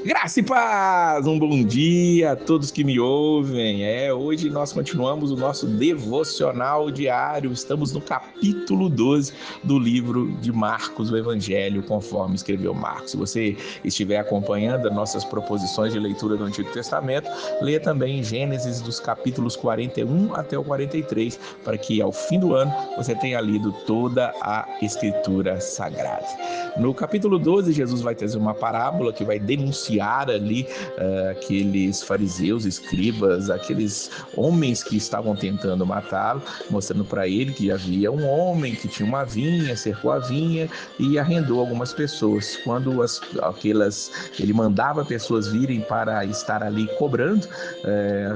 Graça e paz, um bom dia a todos que me ouvem. Hoje nós continuamos o nosso devocional diário. Estamos no capítulo 12 do livro de Marcos, o Evangelho, conforme escreveu Marcos. Se você estiver acompanhando as nossas proposições de leitura do Antigo Testamento, leia também Gênesis dos capítulos 41 até o 43, para que ao fim do ano você tenha lido toda a Escritura Sagrada. No capítulo 12, Jesus vai trazer uma parábola que vai denunciar ali aqueles fariseus, escribas, aqueles homens que estavam tentando matá-lo, mostrando para ele que havia um homem que tinha uma vinha, cercou a vinha e arrendou algumas pessoas. Quando ele mandava pessoas virem para estar ali cobrando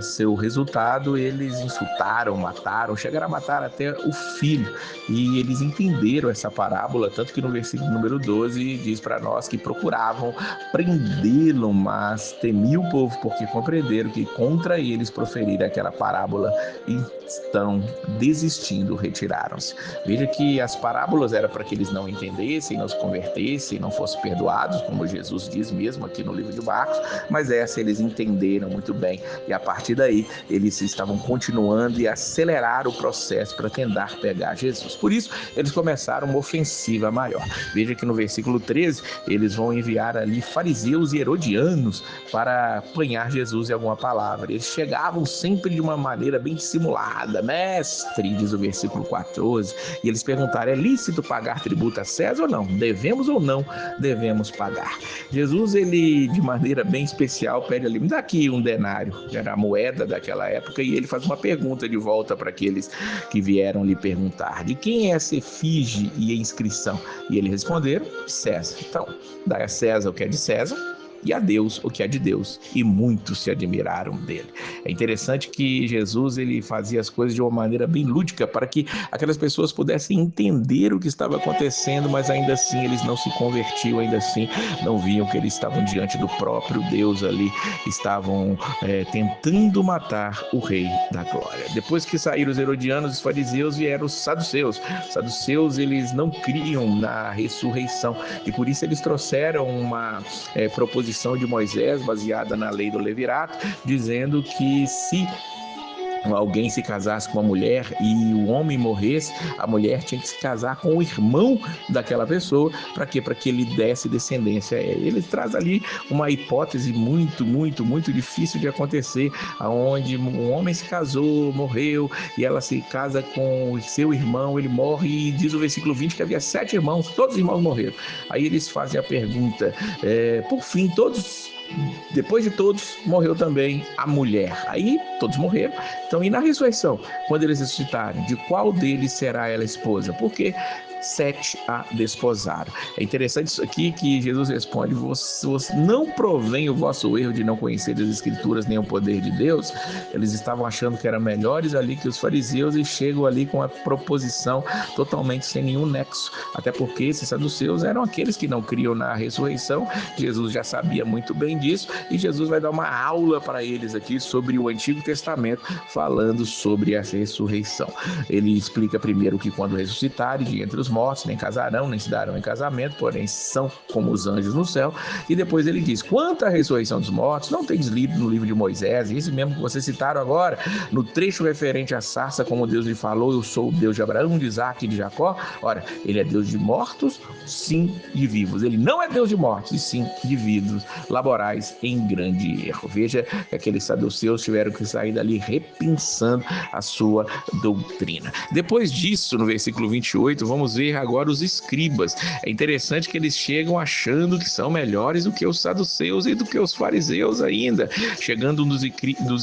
seu resultado, eles insultaram, mataram, chegaram a matar até o filho. E eles entenderam essa parábola, tanto que no versículo número 12 diz para nós que procuravam prendê-lo, mas temiam o povo, porque compreenderam que contra eles proferiram aquela parábola e estão desistindo, retiraram-se. Veja que as parábolas eram para que eles não entendessem, não se convertessem, não fossem perdoados, como Jesus diz mesmo aqui no livro de Marcos, mas essa eles entenderam muito bem e a partir daí eles estavam continuando e aceleraram o processo para tentar pegar Jesus. Por isso, eles começaram uma ofensiva maior. Veja que no versículo 13, eles vão enviar ali fariseus e herodianos para apanhar Jesus em alguma palavra. Eles chegavam sempre de uma maneira bem dissimulada. Mestre, diz o versículo 14, e eles perguntaram, é lícito pagar tributo a César ou não? Devemos ou não devemos pagar? Jesus, ele de maneira bem especial pede ali, me dá aqui um denário, que era a moeda daquela época, e ele faz uma pergunta de volta para aqueles que vieram lhe perguntar, de quem é essa efígie e a inscrição? E eles responderam, César. Então, dá a César o que é de César e a Deus o que é de Deus, e muitos se admiraram dele. É interessante que Jesus ele fazia as coisas de uma maneira bem lúdica para que aquelas pessoas pudessem entender o que estava acontecendo, mas ainda assim eles não se convertiam, ainda assim não viam que eles estavam diante do próprio Deus ali, estavam tentando matar o Rei da Glória. Depois que saíram os herodianos, os fariseus, vieram os saduceus. Os saduceus eles não criam na ressurreição e por isso eles trouxeram uma proposição de Moisés, baseada na lei do Levirato, dizendo que se alguém se casasse com uma mulher e o homem morresse, a mulher tinha que se casar com o irmão daquela pessoa. Para quê? Para que ele desse descendência a ele. Ele traz ali uma hipótese muito difícil de acontecer, onde um homem se casou, morreu, e ela se casa com o seu irmão, ele morre, e diz o versículo 20 que havia 7 irmãos, todos os irmãos morreram. Aí eles fazem a pergunta, por fim, depois de todos, morreu também a mulher. Aí todos morreram. Então, e na ressurreição, quando eles ressuscitarem, de qual deles será ela esposa? Porque 7 a desposaram. É interessante isso aqui que Jesus responde, vocês não provém o vosso erro de não conhecer as Escrituras nem o poder de Deus? Eles estavam achando que eram melhores ali que os fariseus e chegam ali com a proposição totalmente sem nenhum nexo. Até porque esses saduceus eram aqueles que não criam na ressurreição. Jesus já sabia muito bem disso e Jesus vai dar uma aula para eles aqui sobre o Antigo Testamento, falando sobre essa ressurreição. Ele explica primeiro que quando ressuscitarem de entre os mortos, nem casarão, nem se darão em casamento, porém são como os anjos no céu. E depois ele diz, quanto à ressurreição dos mortos, não tendes lido no livro de Moisés, esse mesmo que vocês citaram agora, no trecho referente à sarça, como Deus lhe falou, eu sou o Deus de Abraão, de Isaac e de Jacó. Ora, ele é Deus de mortos, sim, de vivos. Ele não é Deus de mortos, e sim de vivos, laborais em grande erro. Veja que aqueles saduceus tiveram que sair dali repensando a sua doutrina. Depois disso, no versículo 28, vamos ver agora os escribas. É interessante que eles chegam achando que são melhores do que os saduceus e do que os fariseus ainda. Chegando dos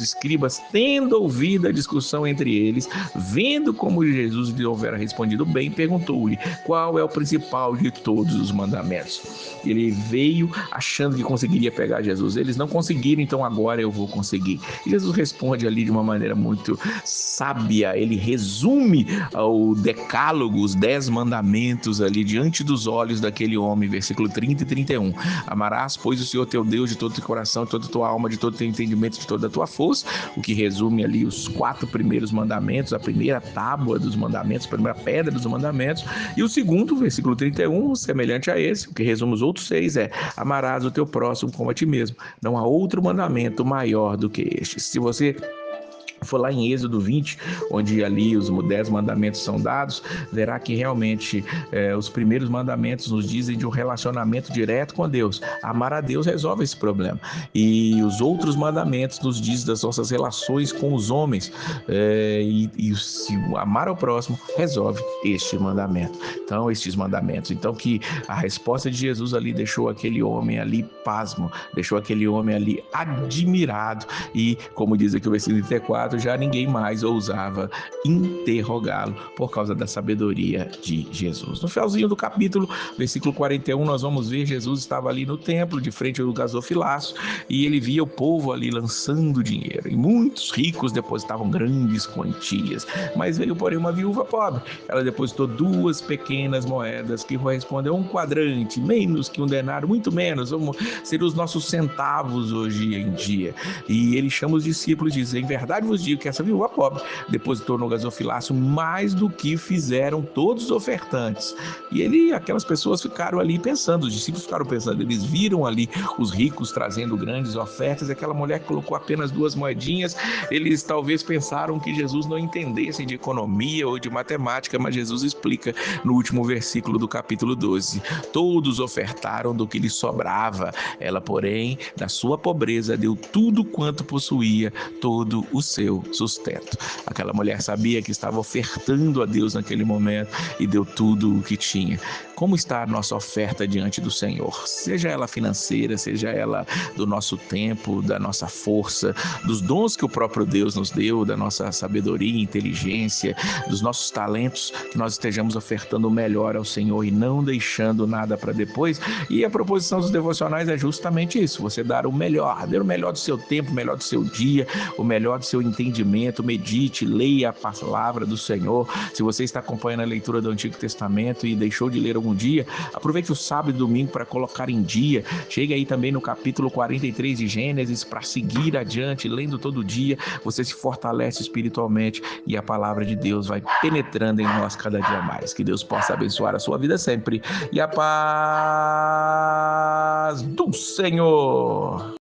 escribas, tendo ouvido a discussão entre eles, vendo como Jesus lhe houvera respondido bem, perguntou-lhe, qual é o principal de todos os mandamentos? Ele veio achando que conseguiria pegar Jesus. Eles não conseguiram, então agora eu vou conseguir. E Jesus responde ali de uma maneira muito sábia. Ele resume o decálogo, os 10 mandamentos mandamentos ali diante dos olhos daquele homem, versículo 30 e 31. Amarás, pois, o Senhor teu Deus de todo o teu coração, de toda a tua alma, de todo o teu entendimento, de toda a tua força, o que resume ali os 4 primeiros mandamentos, a primeira tábua dos mandamentos, a primeira pedra dos mandamentos, e o segundo, versículo 31, semelhante a esse, o que resume os outros 6 é: amarás o teu próximo como a ti mesmo. Não há outro mandamento maior do que este. Se você for lá em Êxodo 20, onde ali os 10 mandamentos são dados, verá que realmente os primeiros mandamentos nos dizem de um relacionamento direto com Deus. Amar a Deus resolve esse problema. E os outros mandamentos nos dizem das nossas relações com os homens. E se amar ao próximo resolve este mandamento. Então, estes mandamentos. Então, que a resposta de Jesus ali deixou aquele homem ali pasmo, deixou aquele homem ali admirado. E, como diz aqui o versículo 34, já ninguém mais ousava interrogá-lo por causa da sabedoria de Jesus. No finalzinho do capítulo, versículo 41, nós vamos ver Jesus estava ali no templo, de frente ao gasofilácio, e ele via o povo ali lançando dinheiro, e muitos ricos depositavam grandes quantias, mas veio, porém, uma viúva pobre. Ela depositou 2 pequenas moedas, que correspondem a um quadrante, menos que um denário, muito menos, vamos ser os nossos centavos hoje em dia. E ele chama os discípulos e diz: em verdade vos digo que essa viúva pobre depositou no gasofilácio mais do que fizeram todos os ofertantes. E aquelas pessoas ficaram ali pensando, os discípulos ficaram pensando, eles viram ali os ricos trazendo grandes ofertas, aquela mulher colocou apenas 2 moedinhas, eles talvez pensaram que Jesus não entendesse de economia ou de matemática, mas Jesus explica no último versículo do capítulo 12, todos ofertaram do que lhes sobrava, ela, porém, da sua pobreza deu tudo quanto possuía, todo o seu sustento. Aquela mulher sabia que estava ofertando a Deus naquele momento e deu tudo o que tinha. Como está a nossa oferta diante do Senhor? Seja ela financeira, seja ela do nosso tempo, da nossa força, dos dons que o próprio Deus nos deu, da nossa sabedoria, inteligência, dos nossos talentos, que nós estejamos ofertando o melhor ao Senhor e não deixando nada para depois. E a proposição dos devocionais é justamente isso: você dar o melhor do seu tempo, o melhor do seu dia, o melhor do seu entendimento. Medite, leia a palavra do Senhor. Se você está acompanhando a leitura do Antigo Testamento e deixou de ler algum dia, aproveite o sábado e domingo para colocar em dia. Chegue aí também no capítulo 43 de Gênesis para seguir adiante, lendo todo dia. Você se fortalece espiritualmente e a palavra de Deus vai penetrando em nós cada dia mais. Que Deus possa abençoar a sua vida sempre e a paz do Senhor.